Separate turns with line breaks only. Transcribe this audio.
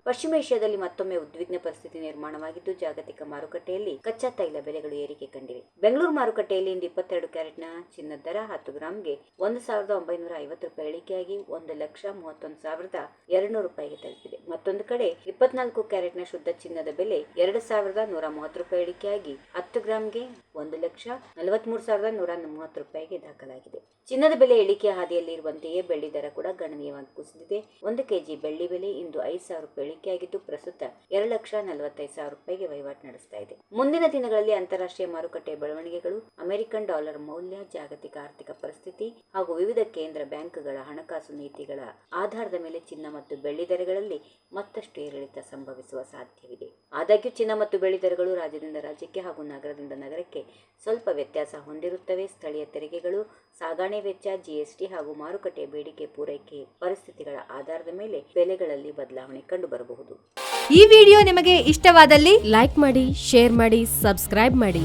ಪಶ್ಚಿಮ ಏಷ್ಯಾದಲ್ಲಿ ಮತ್ತೊಮ್ಮೆ ಉದ್ವಿಗ್ನ ಪರಿಸ್ಥಿತಿ ನಿರ್ಮಾಣವಾಗಿದ್ದು, ಜಾಗತಿಕ ಮಾರುಕಟ್ಟೆಯಲ್ಲಿ ಕಚ್ಚಾ ತೈಲ ಬೆಲೆಗಳು ಏರಿಕೆ ಕಂಡಿವೆ. ಬೆಂಗಳೂರು ಮಾರುಕಟ್ಟೆಯಲ್ಲಿ ಇಂದು 22 ಕ್ಯಾರೆಟ್ನ ಚಿನ್ನದ ದರ 10 ಗ್ರಾಂಗೆ $1,950 ಇಳಿಕೆಯಾಗಿ 1,31,200 ರೂಪಾಯಿಗೆ ತಲುಪಿದೆ. ಮತ್ತೊಂದು ಕಡೆ 24 ಕ್ಯಾರೆಟ್ನ ಶುದ್ಧ ಚಿನ್ನದ ಬೆಲೆ $2,130 ಇಳಿಕೆಯಾಗಿ 10 ಗ್ರಾಂಗೆ $1,43,130 ರೂಪಾಯಿಗೆ ದಾಖಲಾಗಿದೆ. ಚಿನ್ನದ ಬೆಲೆ ಇಳಿಕೆಯ ಹಾದಿಯಲ್ಲಿ ಇರುವಂತೆಯೇ ಬೆಳ್ಳಿ ದರ ಕೂಡ ಗಣನೀಯವಾಗಿ ಕುಸಿದಿದೆ. 1 ಕೆಜಿ ಬೆಳ್ಳಿ ಬೆಲೆ ಇಂದು $5,000 ಇಳಿಕೆಯಾಗಿದ್ದು, ಪ್ರಸ್ತುತ $2,45,000 ರೂಪಾಯಿಗೆ ವಹಿವಾಟು ನಡೆಸ್ತಾ ಇದೆ. ಮುಂದಿನ ದಿನಗಳಲ್ಲಿ ಅಂತಾರಾಷ್ಟ್ರೀಯ ಮಾರುಕಟ್ಟೆಯ ಬೆಳವಣಿಗೆಗಳು, ಅಮೆರಿಕನ್ ಡಾಲರ್ ಮೌಲ್ಯ, ಜಾಗತಿಕ ಆರ್ಥಿಕ ಪರಿಸ್ಥಿತಿ ಹಾಗೂ ವಿವಿಧ ಕೇಂದ್ರ ಬ್ಯಾಂಕ್ಗಳ ಹಣಕಾಸು ನೀತಿಗಳ ಆಧಾರದ ಮೇಲೆ ಚಿನ್ನ ಮತ್ತು ಬೆಳ್ಳಿ ದರಗಳಲ್ಲಿ ಮತ್ತಷ್ಟು ಏರಿಳಿತ ಸಂಭವಿಸುವ ಸಾಧ್ಯವಿದೆ. ಆದಾಗ್ಯೂ ಚಿನ್ನ ಮತ್ತು ಬೆಳ್ಳಿ ದರಗಳು ರಾಜ್ಯದಿಂದ ರಾಜ್ಯಕ್ಕೆ ಹಾಗೂ ನಗರದಿಂದ ನಗರಕ್ಕೆ ಸ್ವಲ್ಪ ವ್ಯತ್ಯಾಸ ಹೊಂದಿರುತ್ತವೆ. ಸ್ಥಳೀಯ ತೆರಿಗೆಗಳು, ಸಾಗಣೆ ವೆಚ್ಚ, ಜಿಎಸ್ಟಿ ಹಾಗೂ ಮಾರುಕಟ್ಟೆಯ ಬೇಡಿಕೆ ಪೂರೈಕೆ ಪರಿಸ್ಥಿತಿಗಳ ಆಧಾರದ ಮೇಲೆ ಬೆಲೆಗಳಲ್ಲಿ ಬದಲಾವಣೆ ಕಂಡುಬರಬಹುದು.
ಈ ವಿಡಿಯೋ ನಿಮಗೆ ಇಷ್ಟವಾದಲ್ಲಿ ಲೈಕ್ ಮಾಡಿ, ಶೇರ್ ಮಾಡಿ, ಸಬ್ಸ್ಕ್ರೈಬ್ ಮಾಡಿ.